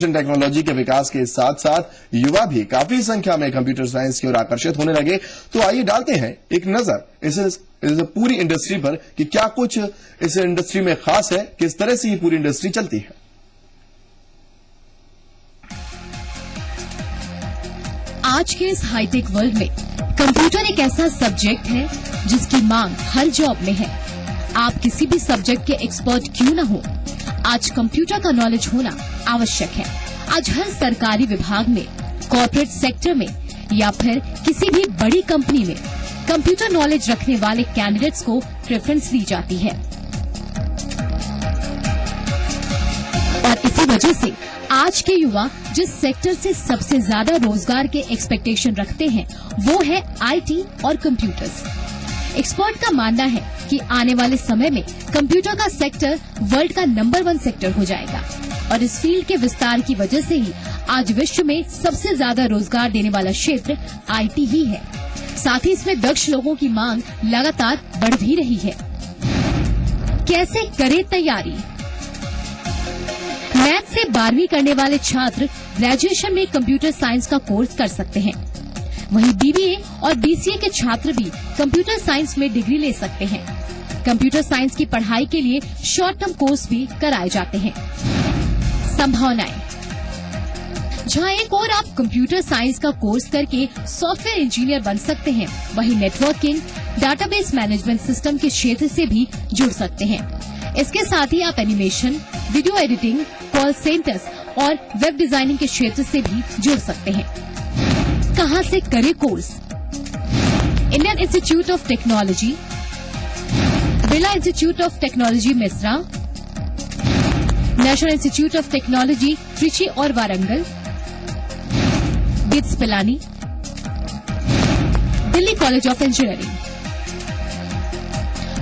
Technology के विकास के साथ साथ युवा भी काफी संख्या में कंप्यूटर साइंस की ओर आकर्षित होने लगे। तो आइए डालते हैं एक नजर इस पूरी इंडस्ट्री पर कि क्या कुछ इस इंडस्ट्री में खास है, किस तरह से ये पूरी इंडस्ट्री चलती है। आज के इस हाईटेक वर्ल्ड में कंप्यूटर एक ऐसा सब्जेक्ट है जिसकी मांग हर जॉब में है। आप किसी भी सब्जेक्ट के एक्सपर्ट क्यों न हो, आज कंप्यूटर का नॉलेज होना आवश्यक है। आज हर सरकारी विभाग में, कॉर्पोरेट सेक्टर में या फिर किसी भी बड़ी कंपनी में कंप्यूटर नॉलेज रखने वाले कैंडिडेट्स को प्रेफरेंस दी जाती है। और इसी वजह से आज के युवा जिस सेक्टर से सबसे ज्यादा रोजगार के एक्सपेक्टेशन रखते हैं वो है आईटी और कंप्यूटर्स। एक्सपर्ट का मानना है कि आने वाले समय में कंप्यूटर का सेक्टर वर्ल्ड का नंबर 1 सेक्टर हो जाएगा और इस फील्ड के विस्तार की वजह से ही आज विश्व में सबसे ज्यादा रोजगार देने वाला क्षेत्र आईटी ही है। साथ ही इसमें दक्ष लोगों की मांग लगातार बढ़ भी रही है। कैसे करें तैयारी? मैथ से 12वीं करने वाले छात्र ग्रेजुएशन में कंप्यूटर साइंस का कोर्स कर सकते हैं। वहीं बीबीए और बीसीए के छात्र भी कंप्यूटर साइंस में डिग्री ले सकते हैं। कंप्यूटर साइंस की पढ़ाई के लिए शॉर्ट टर्म कोर्स भी कराए जाते हैं। संभावनाएं, जहां एक और आप कंप्यूटर साइंस का कोर्स करके सॉफ्टवेयर इंजीनियर बन सकते हैं, वहीं नेटवर्किंग, डाटाबेस मैनेजमेंट सिस्टम के क्षेत्र से भी जुड़ सकते हैं। इसके साथ ही आप animation, video editing, call centres और वेब डिजाइनिंग के क्षेत्र से भी जुड़ सकते हैं। कहां से करें course? Indian Institute of Technology, Birla Institute of Technology Mesra, National Institute of Technology Trichy और Warangal, BITS Pilani, Delhi College of Engineering.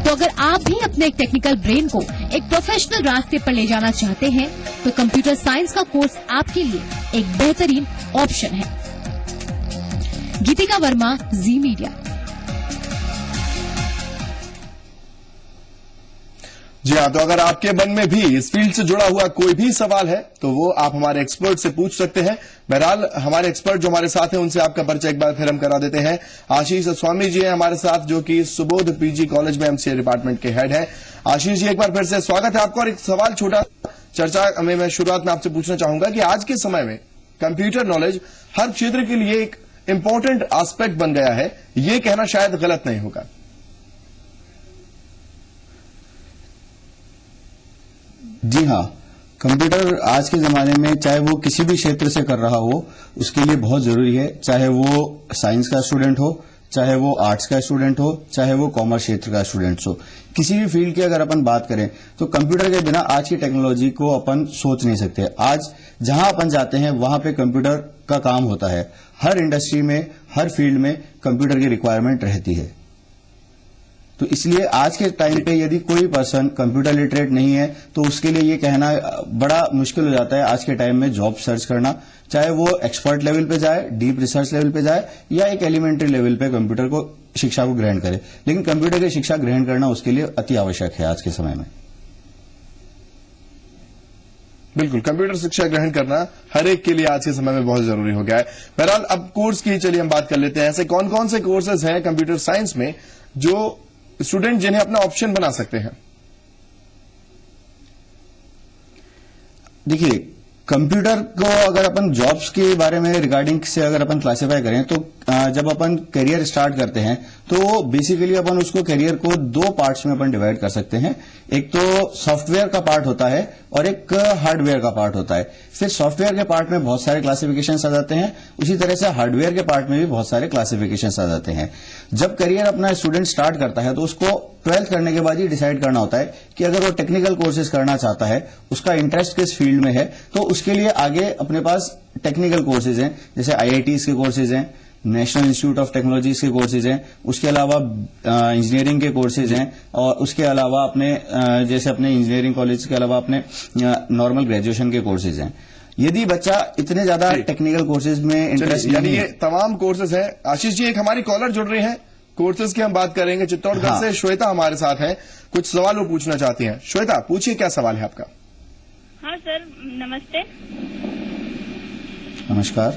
तो अगर आप भी अपने एक टेक्निकल ब्रेन को एक प्रोफेशनल रास्ते पर ले जाना चाहते हैं तो कंप्यूटर साइंस का कोर्स आपके लिए एक बेहतरीन ऑप्शन है। गीतिका वर्मा, जी मीडिया। जी हाँ, तो अगर आपके मन में भी इस फील्ड से जुड़ा हुआ कोई भी सवाल है तो वो आप हमारे एक्सपर्ट से पूछ सकते हैं। बहरहाल हमारे एक्सपर्ट जो हमारे साथ हैं उनसे आपका परिचय एक बार फिर हम करा देते हैं। आशीष स्वामी जी हैं हमारे साथ, जो कि सुबोध पीजी कॉलेज में एमसीए डिपार्टमेंट के हेड हैं। आशीष जी, एक बार फिर से स्वागत है आपका। और एक सवाल छोटा चर्चा में मैं शुरुआत में आपसे पूछना चाहूंगा कि आज के समय में कंप्यूटर नॉलेज हर क्षेत्र के लिए एक इंपॉर्टेंट एस्पेक्ट बन गया है, ये कहना शायद गलत नहीं होगा। जी हाँ, कंप्यूटर आज के जमाने में चाहे वो किसी भी क्षेत्र से कर रहा हो उसके लिए बहुत जरूरी है। चाहे वो साइंस का स्टूडेंट हो, चाहे वो आर्ट्स का स्टूडेंट हो, चाहे वो कॉमर्स क्षेत्र का स्टूडेंट हो, किसी भी फील्ड की अगर अपन बात करें तो कंप्यूटर के बिना आज की टेक्नोलॉजी को अपन सोच नहीं सकते। आज जहां अपन जाते हैं वहां पे कंप्यूटर का काम होता है। हर इंडस्ट्री में, हर फील्ड में कंप्यूटर की रिक्वायरमेंट रहती है। तो इसलिए आज के टाइम पे यदि कोई पर्सन कंप्यूटर लिटरेट नहीं है तो उसके लिए ये कहना बड़ा मुश्किल हो जाता है आज के टाइम में जॉब सर्च करना, चाहे वो एक्सपर्ट लेवल पे जाए, डीप रिसर्च लेवल पे जाए या एक एलिमेंट्री लेवल पे कंप्यूटर को शिक्षा को ग्रहण करे। लेकिन कंप्यूटर की शिक्षा ग्रहण करना उसके लिए अति आवश्यक है आज के समय में। बिल्कुल, कंप्यूटर शिक्षा ग्रहण करना हर एक के लिए आज के समय में बहुत जरूरी हो गया है। बहरहाल अब कोर्स की चलिए हम बात कर लेते हैं। ऐसे कौन कौन से कोर्सेज हैं कंप्यूटर साइंस में जो स्टूडेंट जिन्हें अपना ऑप्शन बना सकते हैं? देखिए, कंप्यूटर को अगर अपन जॉब्स के बारे में रिगार्डिंग से अगर अपन क्लासिफाई करें तो जब अपन करियर स्टार्ट करते हैं तो बेसिकली अपन उसको करियर को 2 पार्ट्स में अपन डिवाइड कर सकते हैं। एक तो सॉफ्टवेयर का पार्ट होता है और एक हार्डवेयर का पार्ट होता है। फिर सॉफ्टवेयर के पार्ट में बहुत सारे क्लासिफिकेशंस आ जाते हैं, उसी तरह से हार्डवेयर के पार्ट में भी बहुत सारे क्लासिफिकेशंस आ जाते हैं। जब करियर अपना स्टूडेंट स्टार्ट करता है तो उसको 12th करने के बाद ही डिसाइड करना होता है कि अगर वो टेक्निकल कोर्सेज करना चाहता है, उसका इंटरेस्ट किस फील्ड में है, तो उसके लिए आगे अपने पास टेक्निकल कोर्सेज हैं, जैसे आईआईटीज के कोर्सेज हैं, नेशनल इंस्टीट्यूट ऑफ टेक्नोलॉजीज के कोर्सेज हैं, उसके अलावा इंजीनियरिंग के कोर्सेज हैं और उसके अलावा अपने जैसे अपने इंजीनियरिंग कॉलेज के अलावा अपने नॉर्मल ग्रेजुएशन के कोर्सेज हैं। यदि बच्चा इतने ज्यादा टेक्निकल कोर्सेज में इंटरेस्ट, यानी ये तमाम कोर्सेज हैं। आशीष जी, एक हमारी कॉलर जुड़ रही है, कोर्सेज की हम बात करेंगे। चित्तौड़गढ़ से श्वेता हमारे साथ हैं, कुछ सवाल वो पूछना चाहती हैं। श्वेता, पूछिए क्या सवाल है आपका? हाँ सर, नमस्ते। नमस्कार।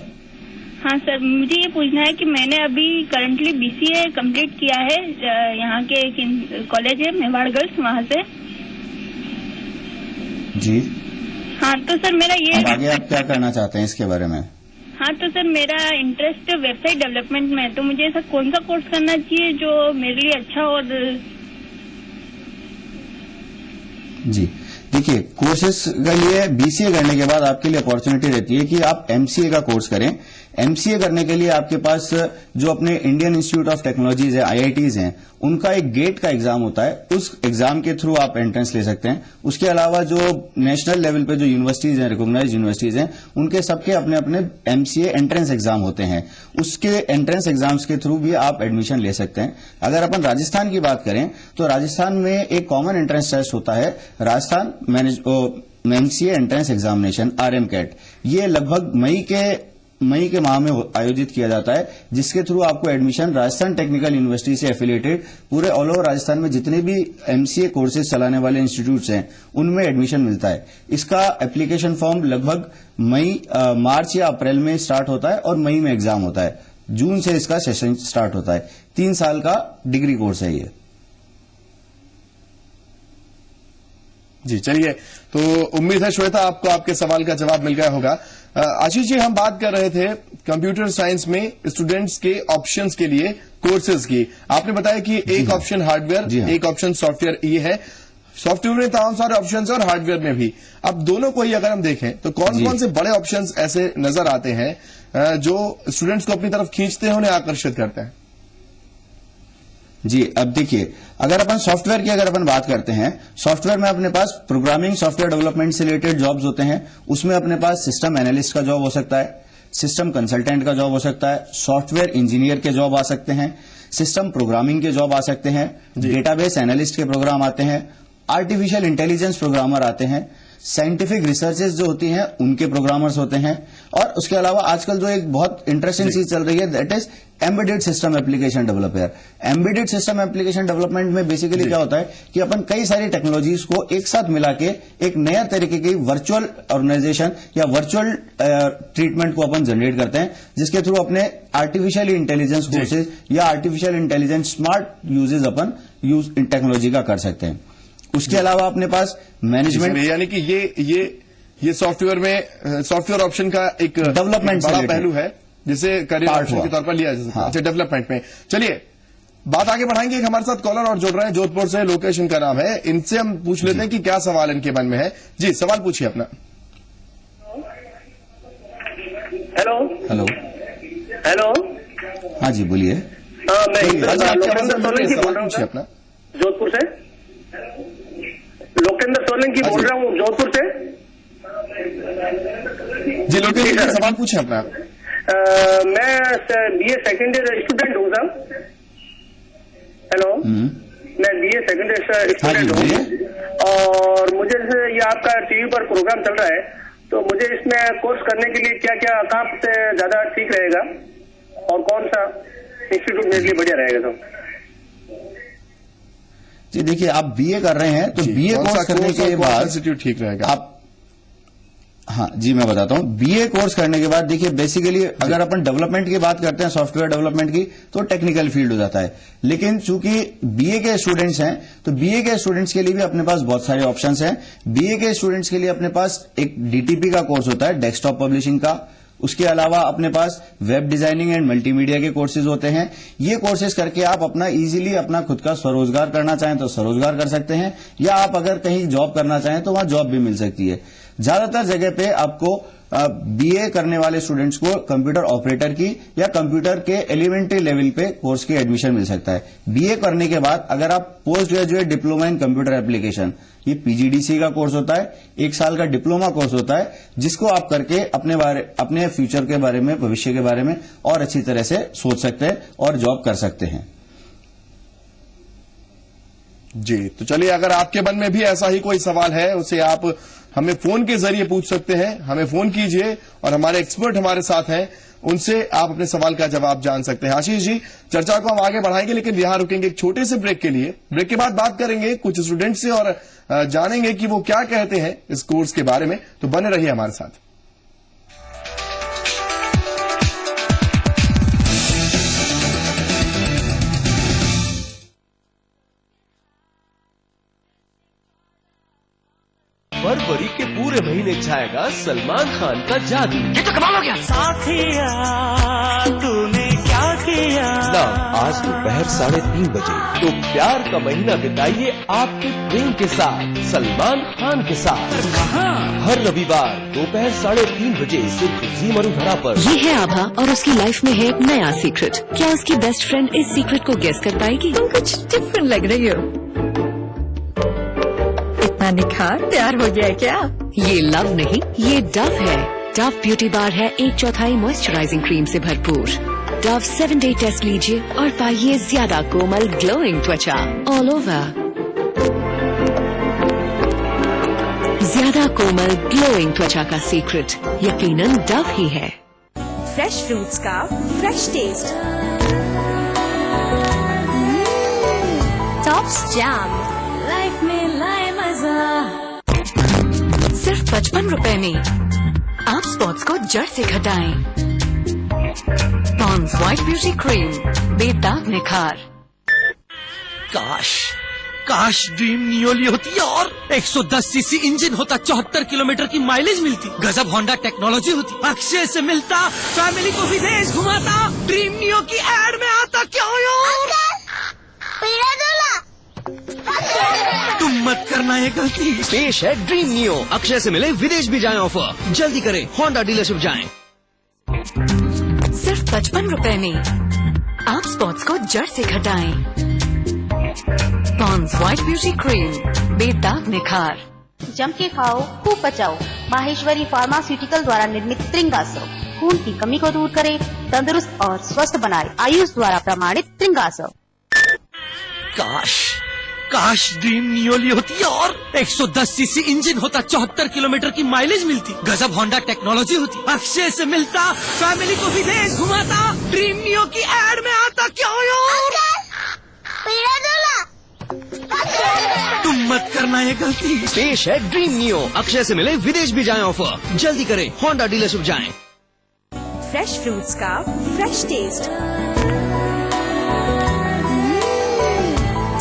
हाँ सर, मुझे ये पूछना है कि मैंने अभी करंटली BCA कंप्लीट किया है, यहाँ के एक कॉलेज है मेवाड़ गर्ल्स, वहाँ से। जी हाँ तो सर मेरा ये अब आगे आप क्या करना चाहते हैं इसके बारे में? हाँ तो सर मेरा इंटरेस्ट वेबसाइट डेवलपमेंट में है, तो मुझे ऐसा कौन सा कोर्स करना चाहिए जो मेरे लिए अच्छा हो? जी देखिए, कोर्सेज के लिए BCA करने के बाद आपके लिए अपॉर्चुनिटी रहती है कि आप MCA का कोर्स करें। MCA करने के लिए आपके पास जो अपने इंडियन इंस्टीट्यूट ऑफ टेक्नोलॉजीज है, IITs हैं, उनका एक गेट का एग्जाम होता है, उस एग्जाम के थ्रू आप एंट्रेंस ले सकते हैं। उसके अलावा जो नेशनल लेवल पे जो यूनिवर्सिटीज हैं, रिकॉग्नाइज्ड यूनिवर्सिटीज हैं, उनके सबके अपने अपने MCA एंट्रेंस एग्जाम होते हैं। उसके एंट्रेंस एग्जाम्स के थ्रू भी आप एडमिशन ले सकते हैं। अगर अपन राजस्थान की बात करें तो राजस्थान में एक कॉमन एंट्रेंस टेस्ट होता है, Rajasthan MCA entrance examination, RMCAT। ये लगभग मई के माह में आयोजित किया जाता है, जिसके थ्रू आपको एडमिशन राजस्थान टेक्निकल यूनिवर्सिटी से एफिलिएटेड पूरे ऑल ओवर राजस्थान में जितने भी MCA कोर्सेज चलाने वाले इंस्टीट्यूट्स हैं, उनमें एडमिशन मिलता है। इसका एप्लीकेशन फॉर्म लगभग मार्च या अप्रैल में स्टार्ट होता है और मई में एग्जाम होता है। जून से इसका सेशन स्टार्ट होता है। 3 साल का डिग्री कोर्स है ये। जी चलिए, तो उम्मीद है श्वेता आपको आपके सवाल का जवाब मिल गया होगा। आशीष जी, हम बात कर रहे थे कंप्यूटर साइंस में स्टूडेंट्स के ऑप्शंस के लिए कोर्सेज की। आपने बताया कि एक ऑप्शन हार्डवेयर, एक ऑप्शन सॉफ्टवेयर ये है। सॉफ्टवेयर में तमाम सारे ऑप्शंस और हार्डवेयर में भी। अब दोनों को ही अगर हम देखें तो कौन कौन से बड़े ऑप्शंस ऐसे नजर आते हैं जो स्टूडेंट्स को अपनी तरफ खींचते हैं, उन्हें आकर्षित करते हैं? जी अब देखिए, अगर अपन सॉफ्टवेयर की बात करते हैं, सॉफ्टवेयर में अपने पास प्रोग्रामिंग सॉफ्टवेयर डेवलपमेंट से रिलेटेड जॉब्स होते हैं। उसमें अपने पास सिस्टम एनालिस्ट का जॉब हो सकता है, सिस्टम कंसल्टेंट का जॉब हो सकता है, सॉफ्टवेयर इंजीनियर के जॉब आ सकते हैं, सिस्टम प्रोग्रामिंग के जॉब आ सकते हैं, डेटाबेस एनालिस्ट के प्रोग्राम आते हैं, आर्टिफिशियल इंटेलिजेंस प्रोग्रामर आते हैं, साइंटिफिक रिसर्चेस जो होती हैं उनके प्रोग्रामर्स होते हैं। और उसके अलावा आजकल जो एक बहुत इंटरेस्टिंग चीज चल रही है, that is embedded system application developer. Embedded system application development में बेसिकली क्या होता है कि अपन कई सारी टेक्नोलॉजीज को एक साथ मिला के एक नया तरीके की वर्चुअल ऑर्गेनाइजेशन या वर्चुअल ट्रीटमेंट को अपन जनरेट करते हैं, जिसके थ्रू अपने आर्टिफिशियल इंटेलिजेंस कोर्सेज या आर्टिफिशियल इंटेलिजेंस स्मार्ट यूजेज अपन यूज टेक्नोलॉजी का कर सकते हैं। उसके अलावा अपने पास मैनेजमेंट, यानी कि ये सॉफ्टवेयर में सॉफ्टवेयर ऑप्शन का एक डेवलपमेंट बड़ा पहलू है, जिसे करियर ऑप्शन के तौर पर लिया जा सकता है। अच्छा, डेवलपमेंट में। चलिए बात आगे बढ़ाएंगे। एक हमारे साथ कॉलर और जुड़ रहे हैं जोधपुर से, लोकेश इनका नाम है। इनसे हम पूछ लेते हैं कि क्या सवाल इनके मन में है। जी सवाल पूछिए अपना। Hello hello hello. हाँ जी बोलिए। हाँ, मैं लोकेंद्र सोलंकी बोल रहा हूँ पूछिए अपना। जोधपुर से। लोकेंद्र सोलंकी बोल रहा हूँ जोधपुर से। जी लोकेश जी, सवाल पूछिए अपना। मैं BA सेकेंड ईयर स्टूडेंट हूँ सर। हेलो, मैं BA सेकेंड ईयर स्टूडेंट हूँ और मुझे ये आपका टीवी पर प्रोग्राम चल रहा है, तो मुझे इसमें कोर्स करने के लिए क्या क्या कहाँ से ज्यादा ठीक रहेगा और कौन सा इंस्टीट्यूट मेरे लिए बढ़िया रहेगा? तो जी देखिए, आप BA कर रहे हैं तो BA कोर्स करने के बाद इंस्टीट्यूट ठीक रहेगा आप, हाँ जी मैं बताता हूं। BA कोर्स करने के बाद देखिए, बेसिकली अगर अपन डेवलपमेंट की बात करते हैं, सॉफ्टवेयर डेवलपमेंट की, तो टेक्निकल फील्ड हो जाता है। लेकिन चूंकि BA के स्टूडेंट्स हैं तो BA के स्टूडेंट्स के लिए भी अपने पास बहुत सारे ऑप्शंस हैं। BA के स्टूडेंट्स के लिए अपने पास एक DTP का कोर्स होता है, डेस्कटॉप पब्लिशिंग का। उसके अलावा अपने पास वेब डिजाइनिंग एंड मल्टीमीडिया के कोर्सेज होते हैं। ये कोर्सेज करके आप अपना इजीली अपना खुद का स्वरोजगार करना चाहें तो स्वरोजगार कर सकते हैं, या आप अगर कहीं जॉब करना चाहें तो वहां जॉब भी मिल सकती है। ज्यादातर जगह पे आपको BA करने वाले स्टूडेंट्स को कंप्यूटर ऑपरेटर की या कंप्यूटर के एलिमेंट्री लेवल पे कोर्स की एडमिशन मिल सकता है। BA करने के बाद अगर आप post graduate diploma in computer application, ये PGDC का कोर्स होता है, 1 साल का डिप्लोमा कोर्स होता है, जिसको आप करके अपने फ्यूचर के बारे में, भविष्य के बारे में और अच्छी तरह से सोच सकते हैं और जॉब कर सकते हैं। जी तो चलिए, अगर आपके मन में भी ऐसा ही कोई सवाल है, उसे आप हमें फोन के जरिए पूछ सकते हैं। हमें फोन कीजिए और हमारे एक्सपर्ट हमारे साथ हैं, उनसे आप अपने सवाल का जवाब जान सकते हैं। आशीष जी, चर्चा को हम आगे बढ़ाएंगे, लेकिन यहां रुकेंगे एक छोटे से ब्रेक के लिए। ब्रेक के बाद बात करेंगे कुछ स्टूडेंट से और जानेंगे कि वो क्या कहते हैं इस कोर्स के बारे में। तो बने रहिए हमारे साथ। सुलझाएगा सलमान खान का जादू। ये तो कमाल हो गया। साथिया तूने क्या किया। नाम आज दोपहर 3:30 बजे। तो प्यार का महीना बिताइए आपके प्रेम के साथ सलमान खान के साथ। हर रविवार दोपहर 3:30 बजे सिर्फ जी मरुधरा पर। ये है आभा और उसकी लाइफ में है एक नया सीक्रेट। क्या उसकी बेस्ट फ्रेंड इस सीक्रेट को गेस कर पाएगी? तुम कुछ डिफरेंट लग रही हो। इतना निखार प्यार हो गया क्या? ये लव नहीं, ये डव है। डव ब्यूटी बार है 1/4 मॉइस्चराइजिंग क्रीम से भरपूर। डव 7 डे टेस्ट लीजिए और पाइए ज्यादा कोमल ग्लोइंग त्वचा ऑल ओवर। ज्यादा कोमल ग्लोइंग त्वचा का सीक्रेट यकीनन डव ही है। फ्रेश फ्रूट्स का fresh taste. Tops jam life में लाए मजा। सिर्फ 55 रुपए में आप स्पॉट्स को जड़ से घटाएं। पॉन्ड्स व्हाइट ब्यूटी क्रीम, बेदाग निखार। काश ड्रीम नियोली होती और 110 सीसी इंजन होता, 74 किलोमीटर की माइलेज मिलती, गजब होंडा टेक्नोलॉजी होती, अक्षय से मिलता, फैमिली को विदेश घुमाता, ड्रीम नियो की एड में आता। क्या यार तुम मत करना ये गलती। पेश है ड्रीम नियो, अक्षय से मिले विदेश भी जाएं ऑफर। जल्दी करें, होंडा डीलरशिप जाएं। सिर्फ 55 रुपए में आप स्पॉट्स को जड़ से घटाएं। पॉन्ड्स व्हाइट ब्यूटी क्रीम, बेदाग निखार। जम के खाओ, खूब बचाओ। माहेश्वरी फार्मास्यूटिकल द्वारा निर्मित त्रिंगासव खून की कमी को दूर करे, तंदुरुस्त और स्वस्थ बनाए। आयुष द्वारा प्रमाणित त्रिंगासव। काश ड्रीम नियोली होती और 110 सीसी इंजन होता, 74 किलोमीटर की माइलेज मिलती, गजब होंडा टेक्नोलॉजी होती, अक्षय से मिलता, फैमिली को विदेश घुमाता, ड्रीम नियो की एड में आता। क्या यार तुम मत करना ये गलती। पेश है ड्रीम नियो, अक्षय से मिले विदेश भी जाएं ऑफर। जल्दी करें, होंडा डीलरशिप जाएं। फ्रेश फ्रूट्स का fresh taste.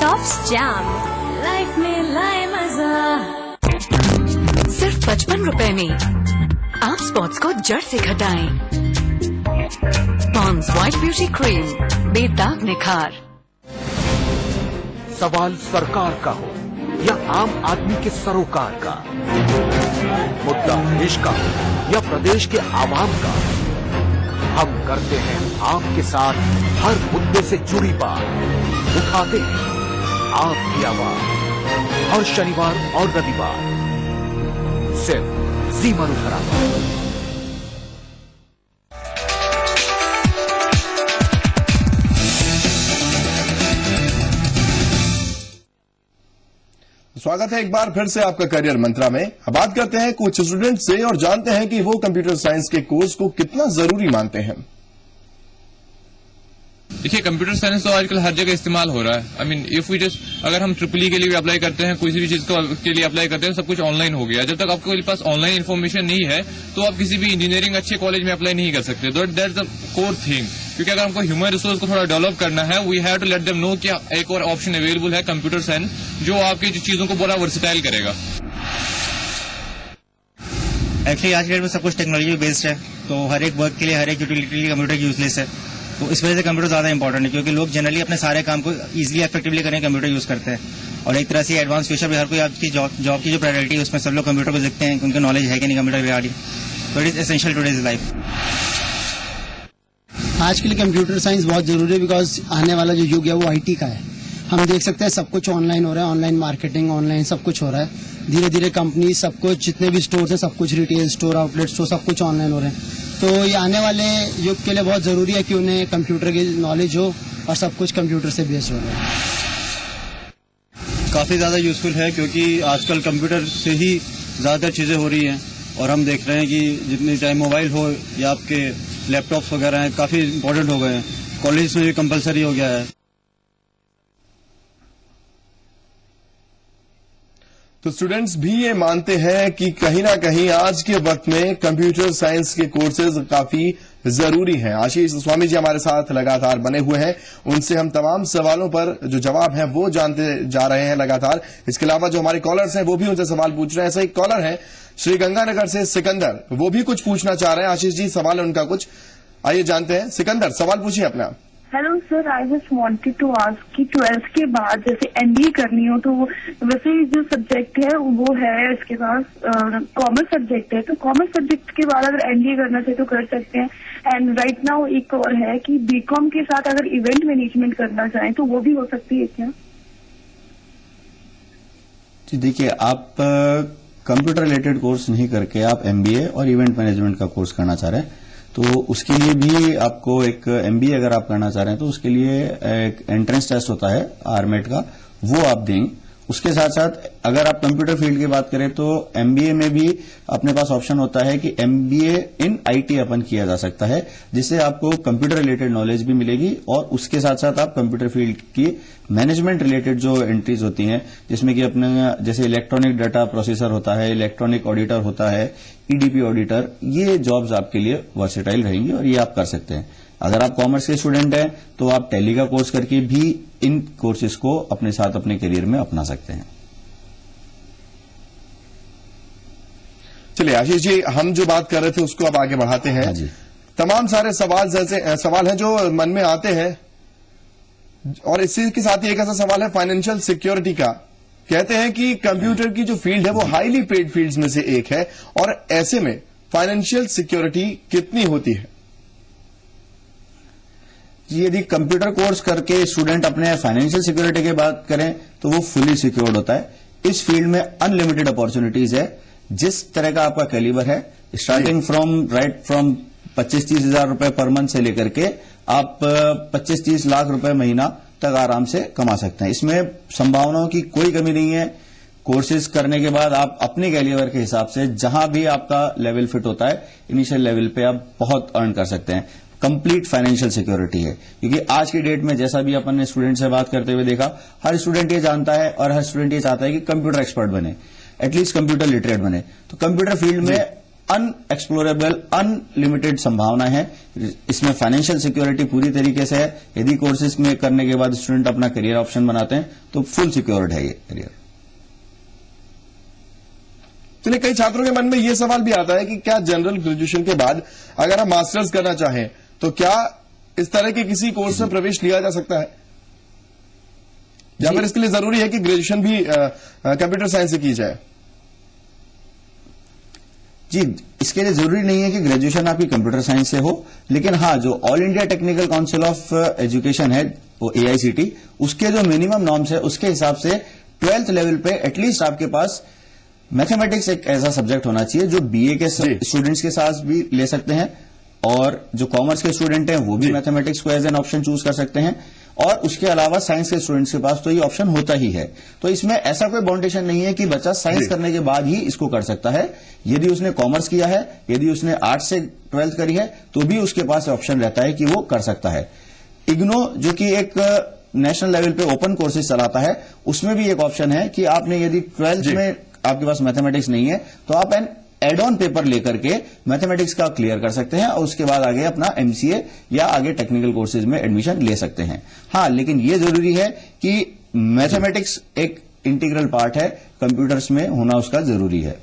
Tops jam life में लाए मजा। सिर्फ 55 रुपए में आप स्पॉट्स को जड़ से घटाएं। पॉन्ड्स व्हाइट ब्यूटी क्रीम, बेदाग निखार। सवाल सरकार का हो या आम आदमी के सरोकार का, मुद्दा देश का हो या प्रदेश के आवाम का, हम करते हैं आपके साथ हर मुद्दे से जुड़ी बात। उठाते हैं आपकी आवाज हर शनिवार और रविवार सिर्फ जी मरुधरा। स्वागत है एक बार फिर से आपका करियर मंत्रा में। अब बात करते हैं कुछ स्टूडेंट से और जानते हैं कि वो कंप्यूटर साइंस के कोर्स को कितना जरूरी मानते हैं। देखिए, कंप्यूटर साइंस तो आजकल हर जगह इस्तेमाल हो रहा है। I mean if we just अगर हम ट्रिपल के लिए भी अप्लाई करते हैं, किसी भी चीज के लिए अप्लाई करते हैं, सब कुछ ऑनलाइन हो गया। जब तक आपके पास ऑनलाइन इन्फॉर्मेशन नहीं है तो आप किसी भी इंजीनियरिंग अच्छे कॉलेज में अप्लाई नहीं कर सकते। That's the core thing. क्योंकि अगर हमको ह्यूमन रिसोर्स को थोड़ा डेवलप करना है, we have to let them know कि एक और ऑप्शन अवेलेबल है कंप्यूटर साइंस, जो आपकी चीजों को बड़ा वर्सेटाइल करेगा। एक्चुअली आज के डेट में सब कुछ टेक्नोलॉजी बेस्ड है, तो हर एक वर्क के लिए, हर एक यूटिलिटी के लिए कंप्यूटर यूजलेस है। तो इस वजह से कंप्यूटर ज्यादा इंपॉर्टेंट है, क्योंकि लोग जनरली अपने सारे काम को इजीली इफेक्टिवली करने कंप्यूटर यूज करते हैं। और एक तरह से एडवांस फ्यूचर भी हर कोई आपकी जॉब की जो प्रायोरिटी है उसमें सब लोग कंप्यूटर को देखते हैं, उनका नॉलेज है कि नहीं कंप्यूटर रिगार्डिंग। तो it is essential today's life. आज के लिए कंप्यूटर साइंस बहुत जरूरी है, बिकॉज आने वाला जो युग है वो आईटी का है। हम देख सकते हैं सब कुछ ऑनलाइन हो रहा है, ऑनलाइन मार्केटिंग, ऑनलाइन सब कुछ हो रहा है। धीरे धीरे कंपनी सब कुछ, जितने भी स्टोर है सब कुछ, रिटेल स्टोर, आउटलेट स्टोर, सब कुछ ऑनलाइन हो रहे हैं। तो ये आने वाले युग के लिए बहुत जरूरी है कि उन्हें कंप्यूटर की नॉलेज हो और सब कुछ कंप्यूटर से बेस्ड हो रहा है। काफी ज्यादा यूजफुल है, क्योंकि आजकल कंप्यूटर से ही ज्यादातर चीजें हो रही हैं। और हम देख रहे हैं कि जितनी चाहे मोबाइल हो या आपके लैपटॉप्स वगैरह हैं, काफी इंपॉर्टेंट हो गए हैं। कॉलेज में भी कंपलसरी हो गया है। तो स्टूडेंट्स भी ये मानते हैं कि कहीं ना कहीं आज के वक्त में कंप्यूटर साइंस के कोर्सेज काफी जरूरी हैं। आशीष स्वामी जी हमारे साथ लगातार बने हुए हैं, उनसे हम तमाम सवालों पर जो जवाब हैं वो जानते जा रहे हैं लगातार। इसके अलावा जो हमारे कॉलर्स हैं वो भी उनसे सवाल पूछ रहे हैं। ऐसा एक कॉलर है श्रीगंगानगर से सिकंदर, वो भी कुछ पूछना चाह रहे हैं। आशीष जी, सवाल है उनका कुछ, आइए जानते हैं। सिकंदर, सवाल पूछिए अपना। Hello sir, I just wanted to ask कि 12th के बाद जैसे एमबीए करनी हो तो वैसे जो सब्जेक्ट है वो है इसके पास कॉमर्स सब्जेक्ट है, तो कॉमर्स सब्जेक्ट के बाद अगर एमबीए करना चाहे तो कर सकते हैं। एंड राइट नाउ एक और है कि बीकॉम के साथ अगर इवेंट मैनेजमेंट करना चाहें तो वो भी हो सकती है क्या? जी देखिए, आप कंप्यूटर रिलेटेड कोर्स नहीं करके आप एमबीए और इवेंट मैनेजमेंट का कोर्स करना चाह रहे हैं, तो उसके लिए भी आपको एक एमबीए अगर आप करना चाह रहे हैं तो उसके लिए एक एंट्रेंस टेस्ट होता है आरमेट का, वो आप देंगे। उसके साथ साथ अगर आप कंप्यूटर फील्ड की बात करें तो एमबीए में भी अपने पास ऑप्शन होता है कि एमबीए इन आईटी अपन किया जा सकता है, जिससे आपको कंप्यूटर रिलेटेड नॉलेज भी मिलेगी और उसके साथ साथ आप कंप्यूटर फील्ड की मैनेजमेंट रिलेटेड जो एंट्रीज होती हैं, जिसमें कि अपने जैसे इलेक्ट्रॉनिक डाटा प्रोसेसर होता है, इलेक्ट्रॉनिक ऑडिटर होता है, ईडीपी ऑडिटर, ये जॉब्स आपके लिए वर्सेटाइल रहेंगी और ये आप कर सकते हैं। अगर आप कॉमर्स के स्टूडेंट हैं तो आप टैली का कोर्स करके भी इन कोर्सेज को अपने साथ अपने करियर में अपना सकते हैं। चलिए आशीष जी, हम जो बात कर रहे थे उसको अब आगे बढ़ाते हैं। हाँ जी। तमाम सारे सवाल हैं जो मन में आते हैं, और इसी के साथ ही एक ऐसा सवाल है फाइनेंशियल सिक्योरिटी का। कहते हैं कि कंप्यूटर की जो फील्ड है वो हाईली पेड फील्ड्स में से एक है, और ऐसे में फाइनेंशियल सिक्योरिटी कितनी होती है? यदि कंप्यूटर कोर्स करके स्टूडेंट अपने फाइनेंशियल सिक्योरिटी की बात करें तो वो फुली सिक्योर्ड होता है। इस फील्ड में अनलिमिटेड अपॉर्चुनिटीज है। जिस तरह का आपका कैलिबर है, स्टार्टिंग फ्रॉम 25-30 हजार रुपए पर मंथ से लेकर के आप 25-30 लाख रुपए महीना तक आराम से कमा सकते हैं। इसमें संभावनाओं की कोई कमी नहीं है। कोर्सेज करने के बाद आप अपने कैलिबर के हिसाब से जहां भी आपका लेवल फिट होता है, इनिशियल लेवल पे आप बहुत अर्न कर सकते हैं। कंप्लीट फाइनेंशियल सिक्योरिटी है, क्योंकि आज की डेट में जैसा भी अपन ने स्टूडेंट से बात करते हुए देखा, हर स्टूडेंट ये जानता है और हर स्टूडेंट ये चाहता है कि कंप्यूटर एक्सपर्ट बने, एटलीस्ट कंप्यूटर लिटरेट बने। तो कंप्यूटर फील्ड में अनएक्सप्लोरेबल अनलिमिटेड संभावना है। इसमें फाइनेंशियल सिक्योरिटी पूरी तरीके से है। यदि कोर्सेज में करने के बाद स्टूडेंट अपना करियर ऑप्शन बनाते हैं तो फुल सिक्योर्ड है ये करियर। चलिए, कई छात्रों के मन में ये सवाल भी आता है कि क्या जनरल ग्रेजुएशन के बाद अगर हम मास्टर्स करना चाहें तो क्या इस तरह के किसी कोर्स में प्रवेश लिया जा सकता है, या फिर इसके लिए जरूरी है कि ग्रेजुएशन भी कंप्यूटर साइंस से की जाए? जी, इसके लिए जरूरी नहीं है कि ग्रेजुएशन आपकी कंप्यूटर साइंस से हो, लेकिन हाँ, जो all India technical council of education है, वो AICT, उसके जो मिनिमम नॉर्म्स है उसके हिसाब से 12th लेवल पे एटलीस्ट आपके पास मैथमेटिक्स एक ऐसा सब्जेक्ट होना चाहिए जो बीए के स्टूडेंट्स के साथ भी ले सकते हैं, और जो कॉमर्स के स्टूडेंट हैं वो भी मैथमेटिक्स को एज एन ऑप्शन चूज कर सकते हैं, और उसके अलावा साइंस के स्टूडेंट्स के पास तो ये ऑप्शन होता ही है। तो इसमें ऐसा कोई बाउंडेशन नहीं है कि बच्चा साइंस करने के बाद ही इसको कर सकता है। यदि उसने कॉमर्स किया है, यदि उसने आर्ट्स से 12th करी है, तो भी उसके पास ऑप्शन रहता है कि वो कर सकता है। इग्नो जो कि एक नेशनल लेवल पे ओपन कोर्सेज चलाता है, उसमें भी एक ऑप्शन है कि आपने यदि 12th में आपके पास मैथमेटिक्स नहीं है तो आप एन एड ऑन पेपर लेकर के मैथमेटिक्स का क्लियर कर सकते हैं, और उसके बाद आगे अपना MCA या आगे टेक्निकल कोर्सेज में एडमिशन ले सकते हैं। हाँ, लेकिन ये जरूरी है कि मैथमेटिक्स एक इंटीग्रल पार्ट है, कंप्यूटर्स में होना उसका जरूरी है।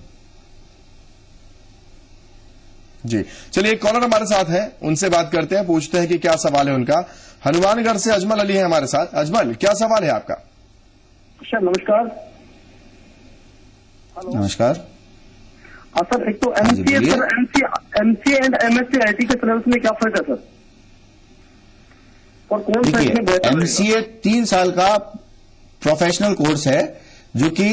जी, चलिए एक कॉलर हमारे साथ है, उनसे बात करते हैं, पूछते हैं कि क्या सवाल है उनका। हनुमानगढ़ से अजमल अली है हमारे साथ। अजमल, क्या सवाल है आपका? सर नमस्कार। नमस्कार। सर, एक तो MCA sir, MCA and MSc IT के सिलेबस में क्या फर्क है सर, और कौन सा इसमें बेहतर रहेगा? MCA 3 साल का प्रोफेशनल कोर्स है जो कि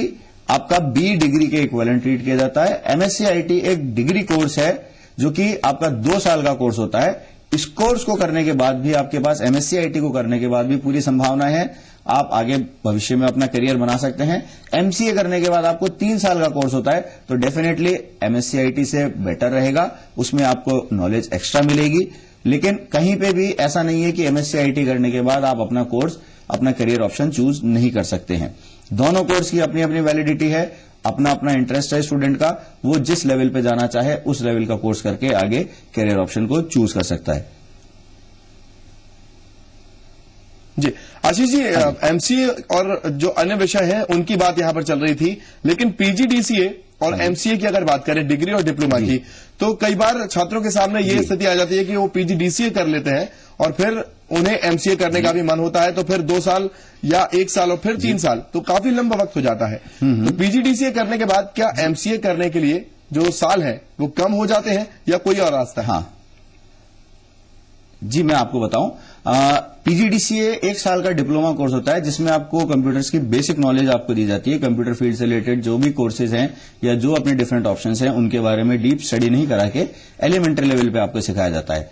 आपका B डिग्री के इक्विवेलेंट ट्रीट किया जाता है। MSc IT एक डिग्री कोर्स है जो कि आपका 2 साल का कोर्स होता है। इस कोर्स को करने के बाद भी आपके पास MSc IT को करने के बाद भी पूरी संभावना है, आप आगे भविष्य में अपना करियर बना सकते हैं। MCA करने के बाद आपको 3 साल का कोर्स होता है, तो डेफिनेटली MSc IT से बेटर रहेगा, उसमें आपको नॉलेज एक्स्ट्रा मिलेगी। लेकिन कहीं पे भी ऐसा नहीं है कि MSc IT करने के बाद आप अपना कोर्स, अपना करियर ऑप्शन चूज नहीं कर सकते हैं। दोनों कोर्स की अपनी अपनी वैलिडिटी है, अपना अपना इंटरेस्ट है स्टूडेंट का, वो जिस लेवल पे जाना चाहे उस लेवल का कोर्स करके आगे करियर ऑप्शन को चूज कर सकता है। जी, आशीष जी, MCA और जो अन्य विषय हैं उनकी बात यहां पर चल रही थी, लेकिन PGDCA और एमसीए की अगर बात करें डिग्री और डिप्लोमा की, तो कई बार छात्रों के सामने ये स्थिति आ जाती है कि वो पीजीडीसीए कर लेते हैं और फिर उन्हें एमसीए करने का भी मन होता है, तो फिर 2 साल या 1 साल और फिर 3 साल, तो काफी लंबा वक्त हो जाता है। तो पीजीडीसीए करने के बाद क्या एमसीए करने के लिए जो साल है वो कम हो जाते हैं या कोई और रास्ता है? हाँ जी, मैं आपको बताऊं, पीजीडीसीए 1 साल का डिप्लोमा कोर्स होता है जिसमें आपको कंप्यूटर्स की बेसिक नॉलेज आपको दी जाती है। कंप्यूटर फील्ड से रिलेटेड जो भी कोर्सेज हैं या जो अपने डिफरेंट ऑप्शंस हैं उनके बारे में डीप स्टडी नहीं करा के एलिमेंट्री लेवल पे आपको सिखाया जाता है।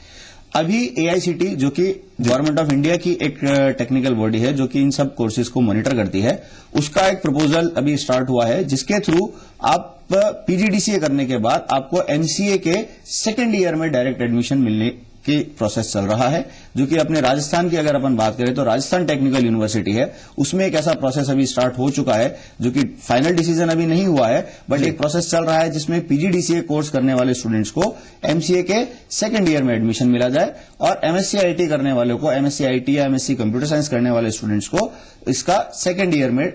अभी एआईसीटी जो कि गवर्नमेंट ऑफ इंडिया की एक टेक्निकल बॉडी है जो कि इन सब कोर्सेज को मॉनिटर करती है, उसका एक प्रपोजल अभी स्टार्ट हुआ है जिसके थ्रू आप पीजीडीसीए करने के बाद आपको एमसीए के सेकेंड ईयर में डायरेक्ट एडमिशन मिलने की प्रोसेस चल रहा है। जो कि अपने राजस्थान की अगर अपन बात करें तो राजस्थान टेक्निकल यूनिवर्सिटी है, उसमें एक ऐसा प्रोसेस अभी स्टार्ट हो चुका है जो कि फाइनल डिसीजन अभी नहीं हुआ है, बट एक प्रोसेस चल रहा है जिसमें पीजीडीसीए कोर्स करने वाले स्टूडेंट्स को एमसीए के सेकेंड ईयर में एडमिशन मिला जाए और एमएससी आईटी करने वालों को एमएससी आईटी या एमएससी कंप्यूटर साइंस करने वाले स्टूडेंट्स को इसका सेकेंड ईयर में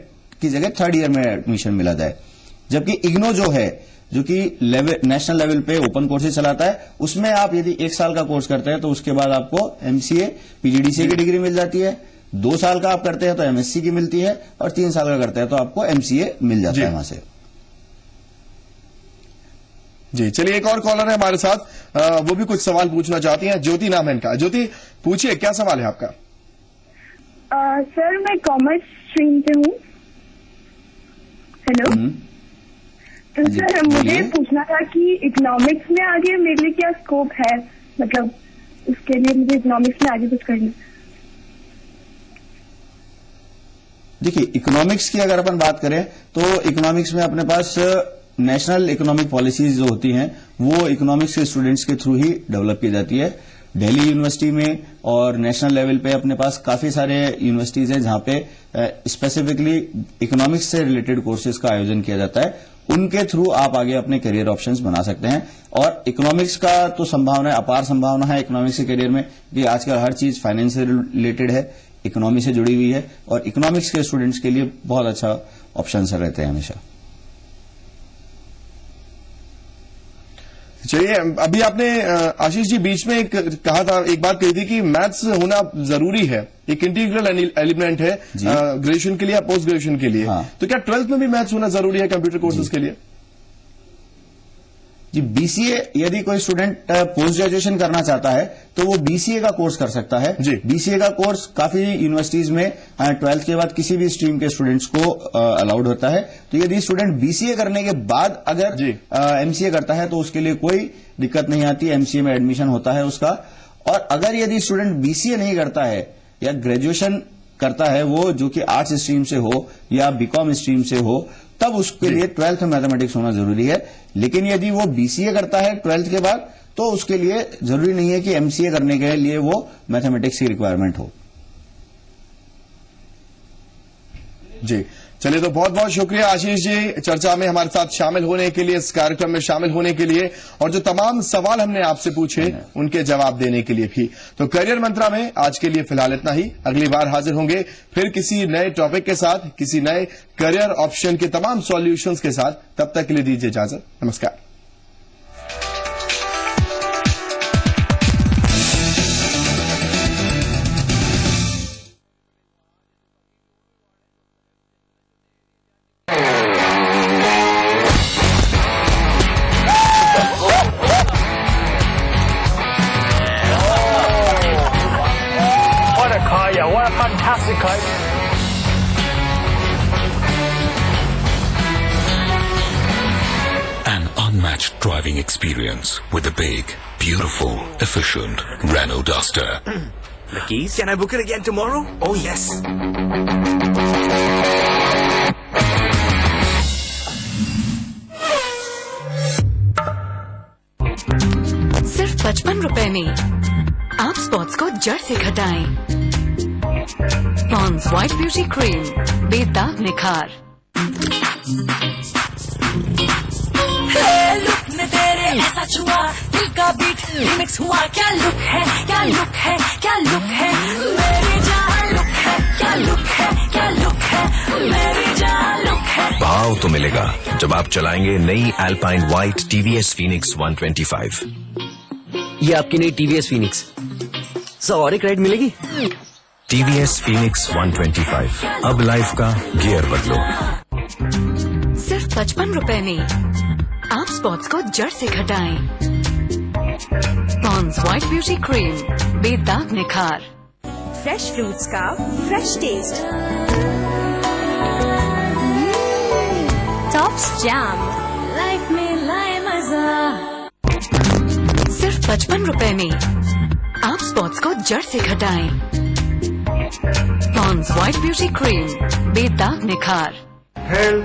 की जगह थर्ड ईयर में एडमिशन मिला जाए। जबकि इग्नो जो है जो कि नेशनल लेवल पे ओपन कोर्सेज चलाता है, उसमें आप यदि 1 साल का कोर्स करते हैं तो उसके बाद आपको एमसीए पीजीडीसीए की डिग्री मिल जाती है। 2 साल का आप करते हैं तो एमएससी की मिलती है और 3 साल का करते हैं तो आपको एमसीए मिल जाता है वहां से। जी चलिए, एक और कॉलर है हमारे साथ, वो भी कुछ सवाल पूछना चाहती हैं। ज्योति नाम है इनका। ज्योति पूछिए, क्या सवाल है आपका? सर मैं कॉमर्स स्ट्रीम से हूँ। हेलो तो सर मुझे पूछना था कि इकोनॉमिक्स में आगे मेरे लिए क्या स्कोप है, मतलब उसके लिए मुझे इकोनॉमिक्स में आगे कुछ करना। देखिए, इकोनॉमिक्स की अगर अपन बात करें तो इकोनॉमिक्स में अपने पास नेशनल इकोनॉमिक पॉलिसीज जो होती हैं वो इकोनॉमिक्स के स्टूडेंट्स के थ्रू ही डेवलप की जाती है। दिल्ली यूनिवर्सिटी में और नेशनल लेवल पे अपने पास काफी सारे यूनिवर्सिटीज हैं जहां पे स्पेसिफिकली इकोनॉमिक्स से रिलेटेड कोर्सेज का आयोजन किया जाता है। उनके थ्रू आप आगे अपने करियर ऑप्शंस बना सकते हैं और इकोनॉमिक्स का तो संभावना है, अपार संभावना है इकोनॉमिक्स के करियर में, कि आजकल हर चीज फाइनेंस से रिलेटेड है, इकोनॉमी से जुड़ी हुई है और इकोनॉमिक्स के स्टूडेंट्स के लिए बहुत अच्छा ऑप्शन रहते हैं हमेशा। चलिए, अभी आपने आशीष जी बीच में एक कहा था, एक बात कही थी कि मैथ्स होना जरूरी है, एक इंटीग्रल एलिमेंट है ग्रेजुएशन के लिए या पोस्ट ग्रेजुएशन के लिए। तो क्या 12th में भी मैथ्स होना जरूरी है कंप्यूटर कोर्सेज के लिए? जी, बीसीए यदि कोई स्टूडेंट पोस्ट ग्रेजुएशन करना चाहता है तो वो बीसीए का कोर्स कर सकता है। बीसीए का कोर्स काफी यूनिवर्सिटीज में 12th के बाद किसी भी स्ट्रीम के स्टूडेंट्स को अलाउड होता है। तो यदि स्टूडेंट बीसीए करने के बाद अगर एमसीए करता है तो उसके लिए कोई दिक्कत नहीं आती, एमसीए में एडमिशन होता है उसका। और अगर यदि स्टूडेंट बीसीए नहीं करता है या ग्रेजुएशन करता है वो जो कि आर्ट्स स्ट्रीम से हो या बीकॉम स्ट्रीम से हो, तब उसके लिए 12th में मैथमेटिक्स होना जरूरी है। लेकिन यदि वो बीसीए करता है 12th के बाद तो उसके लिए जरूरी नहीं है कि एमसीए करने के लिए वो मैथमेटिक्स की रिक्वायरमेंट हो। जी चलिए, तो बहुत बहुत शुक्रिया आशीष जी चर्चा में हमारे साथ शामिल होने के लिए, इस कार्यक्रम में शामिल होने के लिए और जो तमाम सवाल हमने आपसे पूछे उनके जवाब देने के लिए भी। तो करियर मंत्रा में आज के लिए फिलहाल इतना ही। अगली बार हाजिर होंगे फिर किसी नए टॉपिक के साथ, किसी नए करियर ऑप्शन के तमाम सॉल्यूशंस के साथ। तब तक के लिए दीजिए इजाजत। नमस्कार। An unmatched driving experience with a big, beautiful, efficient Renault Duster. The keys? Can I book it again tomorrow? Oh yes. सिर्फ 55 रुपए में आप स्पॉट्स को जड़ से घटाएं। पॉन्ड्स व्हाइट ब्यूटी क्रीम, बेदाग निखार। लुक में तेरे ऐसा छुआ, दिल का बीट रिमिक्स हुआ। क्या लुक है, क्या लुक है, क्या लुक है, मेरी जान लुक है, क्या लुक है, क्या लुक है, मेरी जान लुक है। भाव तो मिलेगा जब आप चलाएंगे नई एल्पाइन व्हाइट टीवीएस फीनिक्स 125। ये आपकी नई टीवीएस फीनिक्स, सर और एक राइड मिलेगी। टीवीएस फीनिक्स 125, अब लाइफ का गियर बदलो। सिर्फ 55 रुपए में आप स्पॉट्स को जड़ से घटाएं। पॉन्ड्स व्हाइट ब्यूटी क्रीम, बेदाग निखार। फ्रेश फ्रूट्स का fresh taste, Tops jam, life में लाए मजा। सिर्फ 55 रुपए में आप स्पॉट्स को जड़ से घटाएं। पॉन्ड्स व्हाइट ब्यूटी क्रीम, बेदाग निखार। Health,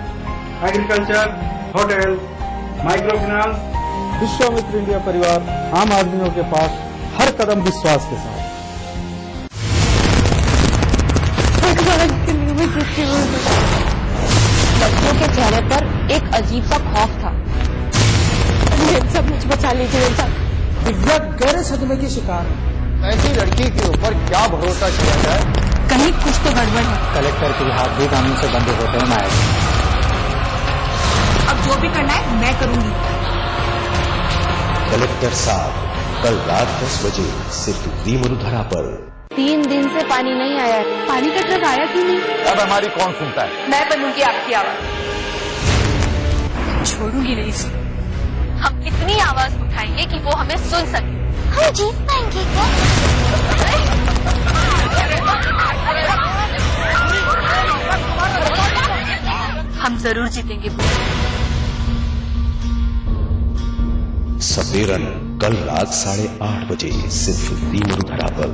agriculture, hotel, micro finance, Vishwamitra India परिवार आम आदमियों के पास हर कदम विश्वास के साथ। बच्चों के चेहरे पर एक अजीब सा खौफ था। सब मुझे बचा लीजिए। दिव्या गहरे सदमे की शिकार है। ऐसी लड़की के ऊपर क्या भरोसा किया जाए? कहीं कुछ तो गड़बड़ है। कलेक्टर के हाथ भी कानून से बंधे होते हैं नायक। अब जो भी करना है मैं करूंगी। कलेक्टर साहब, कल रात 10 बजे सिर्फ दी मरुधरा पर। 3 दिन से पानी नहीं आया है। पानी का ट्रक आया क्यों नहीं? अब हमारी कौन सुनता है? मैं बनूंगी आपकी आवाज। छोड़ूंगी नहीं इसे। हम इतनी आवाज उठाएंगे कि वो हमें सुन सके। हम जीत पाएंगे क्या? हम जरूर जीतेंगे। सपेरन कल रात 8:30 बजे सिर्फ दी मरुधरा पर।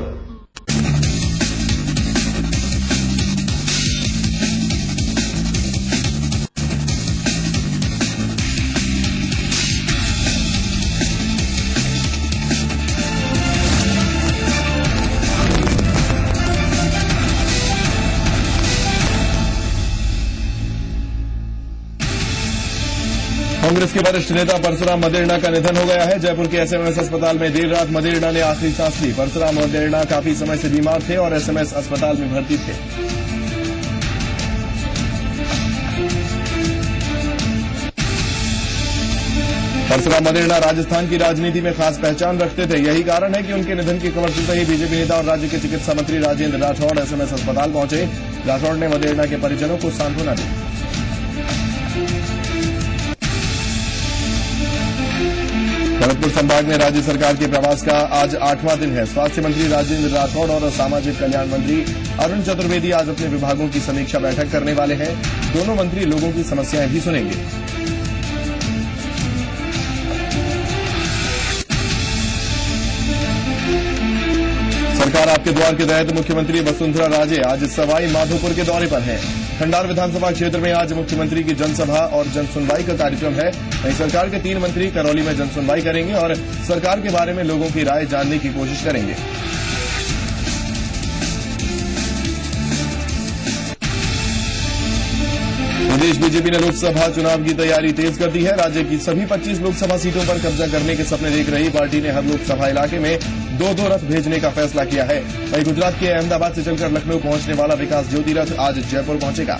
कांग्रेस के वरिष्ठ नेता परसुराम मदेरणा का निधन हो गया है। जयपुर के एसएमएस अस्पताल में देर रात मदेरणा ने आखिरी सांस ली। परसुराम मदेरणा काफी समय से बीमार थे और एसएमएस अस्पताल में भर्ती थे। परसुराम मदेरणा राजस्थान की राजनीति में खास पहचान रखते थे। यही कारण है कि उनके निधन की खबर सुनते ही बीजेपी नेता और राज्य के चिकित्सा मंत्री राजेंद्र राठौड़ एसएमएस अस्पताल पहुंचे। राठौड़ ने मदेरणा के परिजनों को सांत्वना दी। भरतपुर संभाग में राज्य सरकार के प्रवास का आज 8वां दिन है। स्वास्थ्य मंत्री राजेंद्र राठौड़ और सामाजिक कल्याण मंत्री अरुण चतुर्वेदी आज अपने विभागों की समीक्षा बैठक करने वाले हैं। दोनों मंत्री लोगों की समस्याएं भी सुनेंगे। सरकार आपके द्वार के तहत मुख्यमंत्री वसुंधरा राजे आज सवाई माधोपुर के दौरे पर हैं। खंडार विधानसभा क्षेत्र में आज मुख्यमंत्री की जनसभा और जनसुनवाई का कार्यक्रम है। वहीं सरकार के 3 मंत्री करौली में जनसुनवाई करेंगे और सरकार के बारे में लोगों की राय जानने की कोशिश करेंगे। प्रदेश बीजेपी ने लोकसभा चुनाव की तैयारी तेज कर दी है। राज्य की सभी 25 लोकसभा सीटों पर कब्जा करने के सपने देख रही पार्टी ने हर लोकसभा इलाके में 2-2 रथ भेजने का फैसला किया है। वहीं गुजरात के अहमदाबाद से चलकर लखनऊ पहुंचने वाला विकास ज्योति रथ आज जयपुर पहुंचेगा।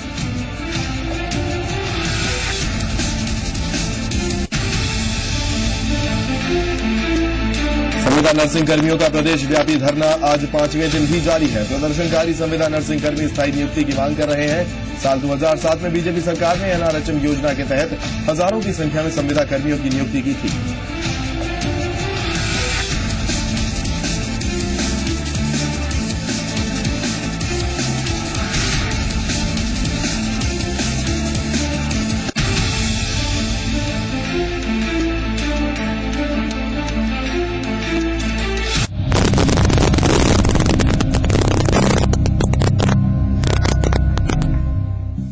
संविदा नर्सिंग कर्मियों का प्रदेश व्यापी धरना आज 5वें दिन भी जारी है। प्रदर्शनकारी संविदा नर्सिंग कर्मी स्थायी नियुक्ति की मांग कर रहे हैं। साल 2007 में बीजेपी सरकार ने एनआरएचएम योजना के तहत हजारों की संख्या में संविदा कर्मियों की नियुक्ति की थी।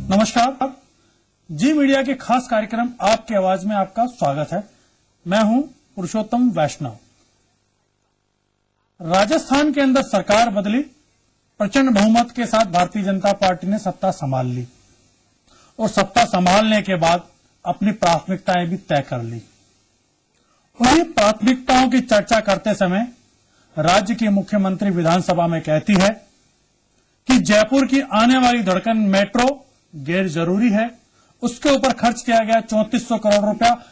नमस्कार, जी मीडिया के खास कार्यक्रम आपकी आवाज में आपका स्वागत है। मैं हूं पुरुषोत्तम वैष्णव। राजस्थान के अंदर सरकार बदली, प्रचंड बहुमत के साथ भारतीय जनता पार्टी ने सत्ता संभाल ली और सत्ता संभालने के बाद अपनी प्राथमिकताएं भी तय कर ली। उन्हीं प्राथमिकताओं की चर्चा करते समय राज्य की मुख्यमंत्री विधानसभा में कहती है कि जयपुर की आने वाली धड़कन मेट्रो गैर जरूरी है, उसके ऊपर खर्च किया गया 3400 करोड़ रुपया